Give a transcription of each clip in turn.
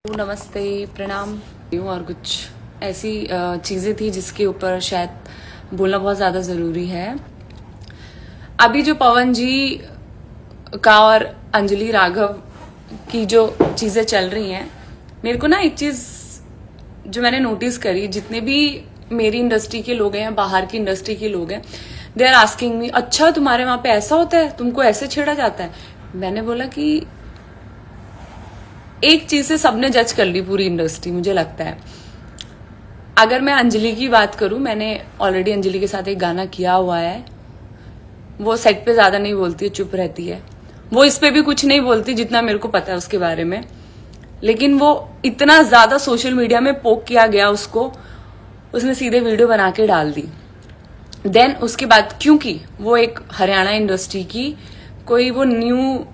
नमस्ते, प्रणाम। और कुछ ऐसी चीज़ें थी जिसके ऊपर शायद बोलना बहुत ज़्यादा ज़रूरी है। अभी जो पवन जी का और अंजलि राघव की जो चीज़ें चल रही हैं, मेरे को ना एक चीज़ जो मैंने नोटिस करी, जितने भी मेरी इंडस्ट्री के लोग हैं या बाहर की इंडस्ट्री के लोग हैं, दे आर आस्किंग मी, अच्छा तुम्हारे वहाँ पे ऐसा होता है, तुमको ऐसे छेड़ा जाता है। मैंने बोला कि एक चीज से सबने जज कर ली पूरी इंडस्ट्री, मुझे लगता है। अगर मैं अंजलि की बात करूं, मैंने ऑलरेडी अंजलि के साथ एक गाना किया हुआ है। वो सेट पे ज्यादा नहीं बोलती है, चुप रहती है। वो इस पे भी कुछ नहीं बोलती जितना मेरे को पता है उसके बारे में, लेकिन वो इतना ज्यादा सोशल मीडिया में पोक किया गया उसको, उसने सीधे वीडियो बना के डाल दी। देन उसके बाद, क्योंकि वो एक हरियाणा इंडस्ट्री की कोई वो न्यू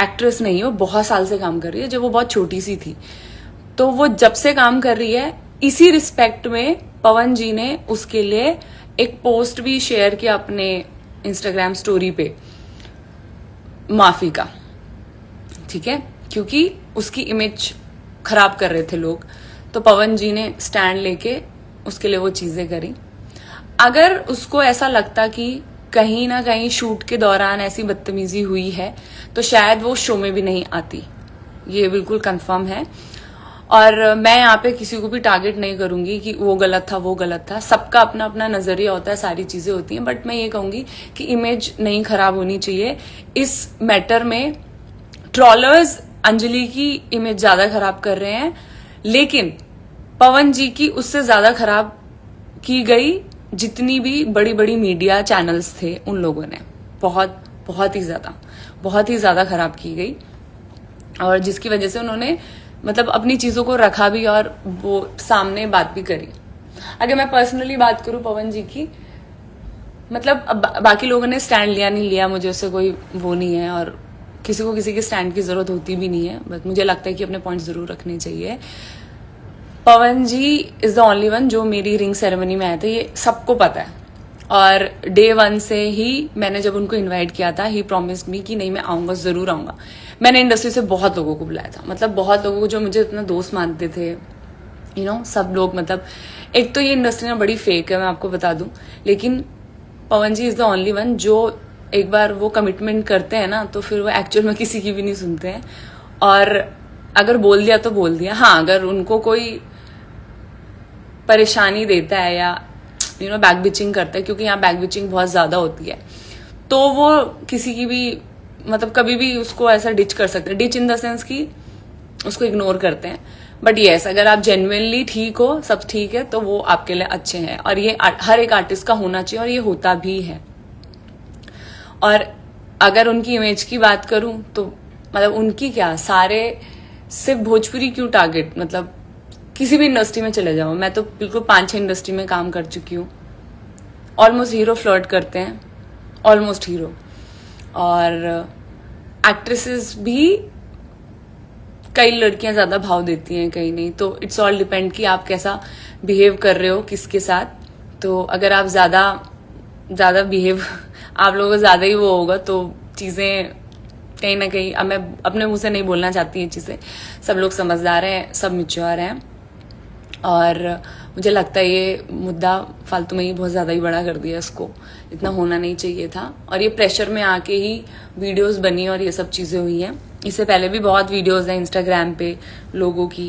एक्ट्रेस नहीं है, वो बहुत साल से काम कर रही है, जब वो बहुत छोटी सी थी। तो वो जब से काम कर रही है, इसी रिस्पेक्ट में पवन जी ने उसके लिए एक पोस्ट भी शेयर किया अपने इंस्टाग्राम स्टोरी पे, माफी का। ठीक है, क्योंकि उसकी इमेज खराब कर रहे थे लोग, तो पवन जी ने स्टैंड लेके उसके लिए वो चीजें करी। अगर उसको ऐसा लगता कि कहीं ना कहीं शूट के दौरान ऐसी बदतमीजी हुई है, तो शायद वो शो में भी नहीं आती, ये बिल्कुल कंफर्म है। और मैं यहाँ पे किसी को भी टारगेट नहीं करूंगी कि वो गलत था, वो गलत था। सबका अपना अपना नजरिया होता है, सारी चीजें होती हैं, बट मैं ये कहूंगी कि इमेज नहीं खराब होनी चाहिए। इस मैटर में ट्रॉलर्स अंजलि की इमेज ज्यादा खराब कर रहे हैं, लेकिन पवन जी की उससे ज्यादा खराब की गई जितनी भी बड़ी बड़ी मीडिया चैनल्स थे, उन लोगों ने बहुत ही ज्यादा खराब की गई। और जिसकी वजह से उन्होंने मतलब अपनी चीजों को रखा भी और वो सामने बात भी करी। अगर मैं पर्सनली बात करूं पवन जी की, मतलब बाकी लोगों ने स्टैंड लिया नहीं लिया, मुझे उससे कोई वो नहीं है, और किसी को किसी के स्टैंड की जरूरत होती भी नहीं है। बट मुझे लगता है कि अपने पॉइंट जरूर रखने चाहिए। पवन जी इज द ओनली वन जो मेरी रिंग सेरेमनी में आए थे, ये सबको पता है। और डे 1 से ही मैंने जब उनको इनवाइट किया था, ही प्रॉमिस्ड मी कि नहीं मैं आऊंगा, जरूर आऊंगा। मैंने इंडस्ट्री से बहुत लोगों को बुलाया था, मतलब बहुत लोगों को जो मुझे इतना दोस्त मानते थे, यू नो, सब लोग। मतलब एक तो ये इंडस्ट्री ना बड़ी फेक है, मैं आपको बता दूं, लेकिन पवन जी इज द ओनली वन जो एक बार वो कमिटमेंट करते हैं ना, तो फिर वो एक्चुअल में किसी की भी नहीं सुनते हैं। और अगर बोल दिया तो बोल दिया। हाँ, अगर उनको कोई परेशानी देता है या यू नो बैक बिचिंग करता है, क्योंकि यहाँ बैक बिचिंग बहुत ज्यादा होती है, तो वो किसी की भी मतलब कभी भी उसको ऐसा डिच कर सकते हैं। डिच इन द सेंस कि उसको इग्नोर करते हैं। बट येस, अगर आप जेन्युइनली ठीक हो, सब ठीक है, तो वो आपके लिए अच्छे हैं। और ये हर एक आर्टिस्ट का होना चाहिए, और ये होता भी है। और अगर उनकी इमेज की बात करूं तो मतलब उनकी क्या, सारे सिर्फ भोजपुरी क्यों टारगेट, मतलब किसी भी इंडस्ट्री में चले जाओ। मैं तो बिल्कुल 5-6 इंडस्ट्री में काम कर चुकी हूँ। ऑलमोस्ट हीरो फ्लर्ट करते हैं, ऑलमोस्ट हीरो। और एक्ट्रेसेस भी, कई लड़कियां ज्यादा भाव देती हैं, कई नहीं। तो इट्स ऑल डिपेंड कि आप कैसा बिहेव कर रहे हो किसके साथ। तो अगर आप ज्यादा बिहेव आप लोगों को ज्यादा ही वो होगा, तो चीजें कहीं ना कहीं, अब मैं अपने मुंह से नहीं बोलना चाहती ये चीजें, सब लोग समझदार हैं, सब मैच्योर हैं। और मुझे लगता है ये मुद्दा फालतू में ही बहुत ज्यादा ही बड़ा कर दिया, इसको इतना होना नहीं चाहिए था। और ये प्रेशर में आके ही वीडियोस बनी और ये सब चीजें हुई हैं। इससे पहले भी बहुत वीडियोस हैं इंस्टाग्राम पे लोगों की,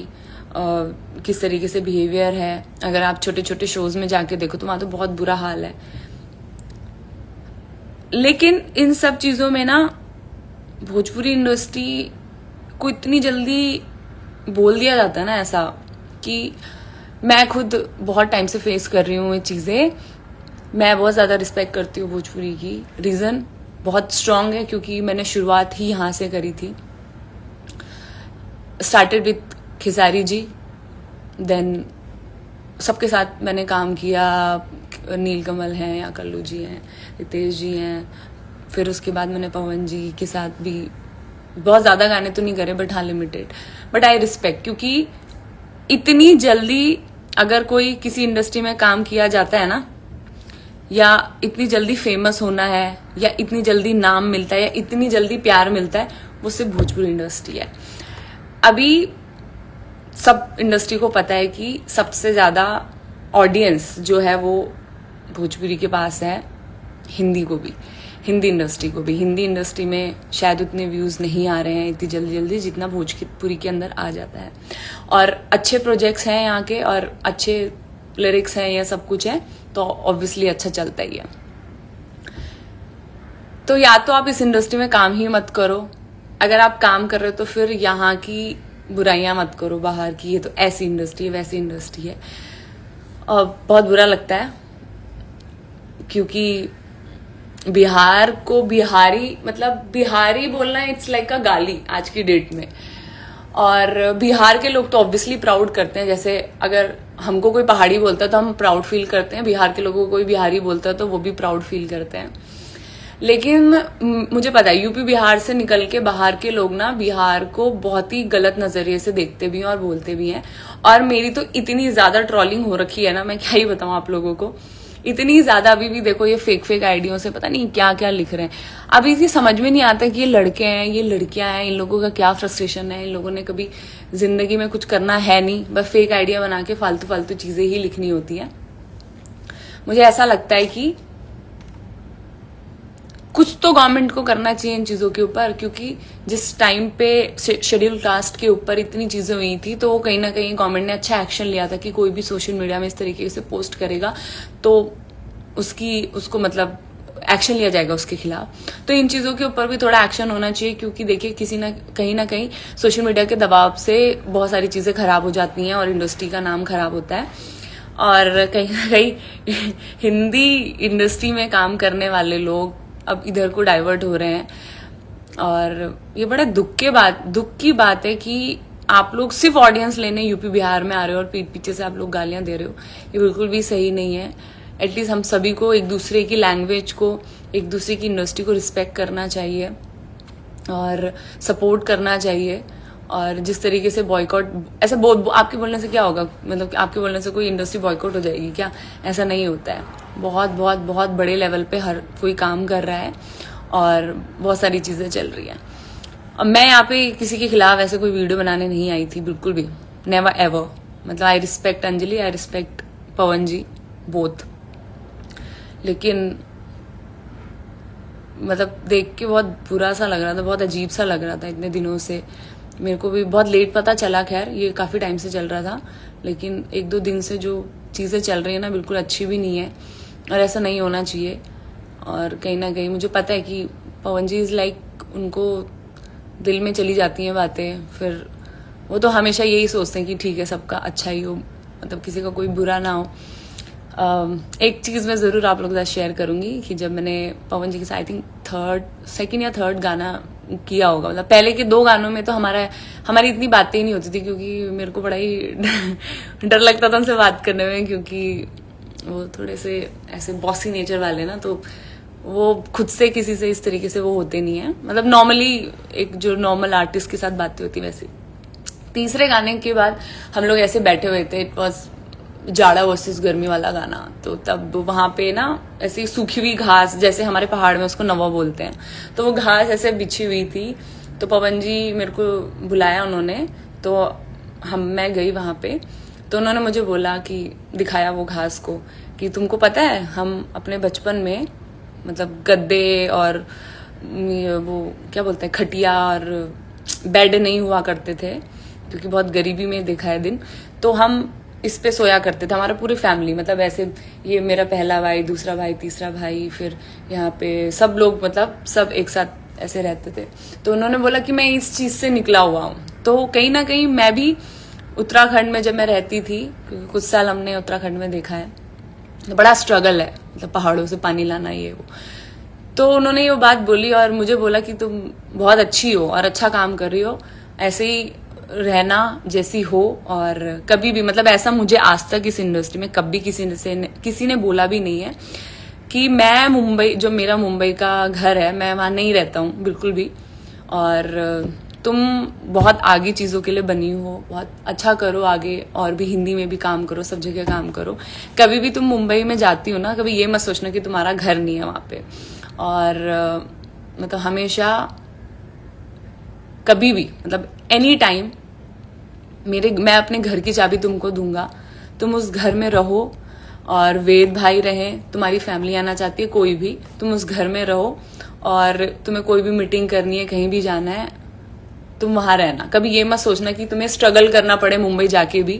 किस तरीके से बिहेवियर है। अगर आप छोटे छोटे शोज में जाके देखो तो वहां तो बहुत बुरा हाल है। लेकिन इन सब चीजों में ना भोजपुरी इंडस्ट्री को इतनी जल्दी बोल दिया जाता है ना, ऐसा कि मैं खुद बहुत टाइम से फेस कर रही हूँ ये चीजें। मैं बहुत ज्यादा रिस्पेक्ट करती हूँ भोजपुरी की। रीजन बहुत स्ट्रांग है, क्योंकि मैंने शुरुआत ही यहाँ से करी थी। Started with Khesari ji, then सबके साथ मैंने काम किया। नीलकमल हैं या कल्लू जी हैं, रितेश जी हैं। फिर उसके बाद मैंने पवन जी के साथ भी बहुत ज्यादा गाने तो नहीं करे, बट हाँ लिमिटेड। बट आई रिस्पेक्ट, क्योंकि इतनी जल्दी अगर कोई किसी इंडस्ट्री में काम किया जाता है ना, या इतनी जल्दी फेमस होना है, या इतनी जल्दी नाम मिलता है, या इतनी जल्दी प्यार मिलता है, वो सिर्फ भोजपुरी इंडस्ट्री है। अभी सब इंडस्ट्री को पता है कि सबसे ज़्यादा ऑडियंस जो है वो भोजपुरी के पास है, हिंदी को भी, हिंदी इंडस्ट्री को भी। हिंदी इंडस्ट्री में शायद उतने व्यूज़ नहीं आ रहे हैं इतनी जल्दी जल्दी जितना भोजपुरी के अंदर आ जाता है। और अच्छे प्रोजेक्ट्स हैं यहाँ के और अच्छे लिरिक्स हैं, या सब कुछ है, तो ऑब्वियसली अच्छा चलता ही है। तो या तो आप इस इंडस्ट्री में काम ही मत करो, अगर आप काम कर रहे हो तो फिर यहाँ की बुराइयां मत करो बाहर की, ये तो ऐसी इंडस्ट्री है वैसी इंडस्ट्री है। बहुत बुरा लगता है क्योंकि बिहार को बिहारी, मतलब बिहारी बोलना इट्स लाइक अ गाली आज की डेट में। और बिहार के लोग तो ऑब्वियसली प्राउड करते हैं, जैसे अगर हमको कोई पहाड़ी बोलता है तो हम प्राउड फील करते हैं, बिहार के लोगों को कोई बिहारी बोलता है तो वो भी प्राउड फील करते हैं। लेकिन मुझे पता है यूपी बिहार से निकल के बाहर के लोग ना बिहार को बहुत ही गलत नजरिए से देखते भी हैं और बोलते भी हैं। और मेरी तो इतनी ज्यादा ट्रोलिंग हो रखी है ना, मैं क्या ही बताऊं आप लोगों को, इतनी ज्यादा। अभी भी देखो ये फेक आइडियों से पता नहीं क्या क्या लिख रहे हैं। अभी ये समझ में नहीं आता कि ये लड़के हैं ये लड़कियां हैं, इन लोगों का क्या फ्रस्ट्रेशन है, इन लोगों ने कभी जिंदगी में कुछ करना है नहीं, बस फेक आइडिया बना के फालतू फालतू चीजें ही लिखनी होती है। मुझे ऐसा लगता है कि कुछ तो गवर्नमेंट को करना चाहिए इन चीजों के ऊपर, क्योंकि जिस टाइम पे शेड्यूल कास्ट के ऊपर इतनी चीजें हुई थी तो कहीं ना कहीं गवर्नमेंट ने अच्छा एक्शन लिया था कि कोई भी सोशल मीडिया में इस तरीके से पोस्ट करेगा तो उसको मतलब एक्शन लिया जाएगा उसके खिलाफ। तो इन चीजों के ऊपर भी थोड़ा एक्शन होना चाहिए, क्योंकि देखिए किसी ना कहीं सोशल मीडिया के दबाव से बहुत सारी चीजें खराब हो जाती हैं और इंडस्ट्री का नाम खराब होता है। और कहीं ना कहीं हिंदी इंडस्ट्री में काम करने वाले लोग अब इधर को डाइवर्ट हो रहे हैं। और ये बड़ा दुख की बात है कि आप लोग सिर्फ ऑडियंस लेने यूपी बिहार में आ रहे हो और पीठ पीछे से आप लोग गालियां दे रहे हो। ये बिल्कुल भी सही नहीं है। एटलीस्ट हम सभी को एक दूसरे की लैंग्वेज को, एक दूसरे की इंडस्ट्री को रिस्पेक्ट करना चाहिए और सपोर्ट करना चाहिए। और जिस तरीके से बॉयकॉट, ऐसा आपके बोलने से क्या होगा, मतलब आपके बोलने से कोई इंडस्ट्री बॉयकॉट हो जाएगी क्या? ऐसा नहीं होता है। बहुत बहुत बहुत बड़े लेवल पे हर कोई काम कर रहा है और बहुत सारी चीजें चल रही है। अब मैं यहाँ पे किसी के खिलाफ ऐसे कोई वीडियो बनाने नहीं आई थी, बिल्कुल भी, नेवर एवर। मतलब I respect Anjali, I respect Pawan ji, both. लेकिन मतलब देख के बहुत बुरा सा लग रहा था, बहुत अजीब सा लग रहा था इतने दिनों से। मेरे को भी बहुत लेट पता चला, खैर ये काफ़ी टाइम से चल रहा था, लेकिन एक दो दिन से जो चीज़ें चल रही है ना बिल्कुल अच्छी भी नहीं है और ऐसा नहीं होना चाहिए। और कहीं ना कहीं मुझे पता है कि पवन जी इज़ लाइक, उनको दिल में चली जाती हैं बातें, फिर वो तो हमेशा यही सोचते हैं कि ठीक है सबका अच्छा ही हो, मतलब किसी का कोई बुरा ना हो। एक चीज़ मैं ज़रूर आप लोगों के साथ शेयर करूंगी कि जब मैंने पवन जी के साथ आई थिंक सेकंड या थर्ड गाना किया होगा, मतलब पहले के दो गानों में तो हमारी इतनी बातें ही नहीं होती थी, क्योंकि मेरे को बड़ा ही डर लगता था उनसे बात करने में, क्योंकि वो थोड़े से ऐसे बॉसी नेचर वाले ना, तो वो खुद से किसी से इस तरीके से वो होते नहीं है, मतलब नॉर्मली एक जो नॉर्मल आर्टिस्ट के साथ बातें होती वैसे। तीसरे गाने के बाद हम लोग ऐसे बैठे हुए थे, इट वॉज जाड़ा वर्सेस गर्मी वाला गाना, तो तब वहां पे ना ऐसी सूखी हुई घास, जैसे हमारे पहाड़ में उसको नवा बोलते हैं, तो वो घास ऐसे बिछी हुई थी। तो पवन जी मेरे को बुलाया उन्होंने, तो मैं गई वहां पे, तो उन्होंने मुझे बोला कि दिखाया वो घास को कि तुमको पता है हम अपने बचपन में मतलब गद्दे और वो क्या बोलते हैं खटिया और बेड नहीं हुआ करते थे, क्योंकि बहुत गरीबी में देखा है दिन, तो हम इस पे सोया करते थे, हमारा पूरी फैमिली, मतलब ऐसे ये मेरा पहला भाई, दूसरा भाई, तीसरा भाई, फिर यहाँ पे सब लोग, मतलब सब एक साथ ऐसे रहते थे। तो उन्होंने बोला कि मैं इस चीज से निकला हुआ हूँ। तो कहीं ना कहीं मैं भी उत्तराखंड में जब मैं रहती थी, क्योंकि कुछ साल हमने उत्तराखंड में देखा है, तो बड़ा स्ट्रगल है, मतलब पहाड़ों से पानी लाना ये वो। तो उन्होंने ये बात बोली और मुझे बोला कि तुम बहुत अच्छी हो और अच्छा काम कर रही हो, ऐसे ही रहना जैसी हो। और कभी भी, मतलब ऐसा मुझे आज तक इस इंडस्ट्री में कभी किसी ने बोला भी नहीं है कि मैं मुंबई, जो मेरा मुंबई का घर है, मैं वहां नहीं रहता हूँ बिल्कुल भी। और तुम बहुत आगे चीजों के लिए बनी हो, बहुत अच्छा करो आगे, और भी हिंदी में भी काम करो, सब जगह काम करो। कभी भी तुम मुंबई में जाती हो ना, कभी ये मत सोचना कि तुम्हारा घर नहीं है वहां पे। और मतलब हमेशा कभी भी, मतलब एनी टाइम मैं अपने घर की चाबी तुमको दूंगा, तुम उस घर में रहो, और वेद भाई रहे, तुम्हारी फैमिली आना चाहती है कोई भी, तुम उस घर में रहो, और तुम्हें कोई भी मीटिंग करनी है, कहीं भी जाना है, तुम वहां रहना। कभी ये मत सोचना कि तुम्हें स्ट्रगल करना पड़े मुंबई जाके भी,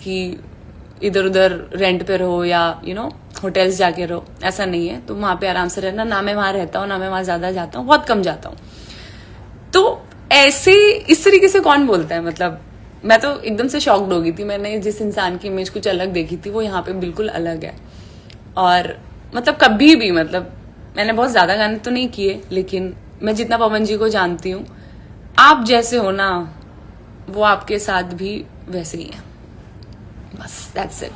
कि इधर उधर रेंट पे रहो या होटल्स जाके रहो, ऐसा नहीं है। तुम वहां पे आराम से रहना। ना मैं वहां रहता हूँ, ना मैं वहां ज्यादा जाता हूँ, बहुत कम जाता हूँ। तो ऐसे इस तरीके से कौन बोलता है? मतलब मैं तो एकदम से शॉक्ड हो गई थी। मैंने जिस इंसान की इमेज कुछ अलग देखी थी, वो यहाँ पे बिल्कुल अलग है। और मतलब कभी भी, मतलब मैंने बहुत ज्यादा गाने तो नहीं किए, लेकिन मैं जितना पवन जी को जानती हूँ, आप जैसे हो ना, वो आपके साथ भी वैसे ही है। बस दैट्स इट।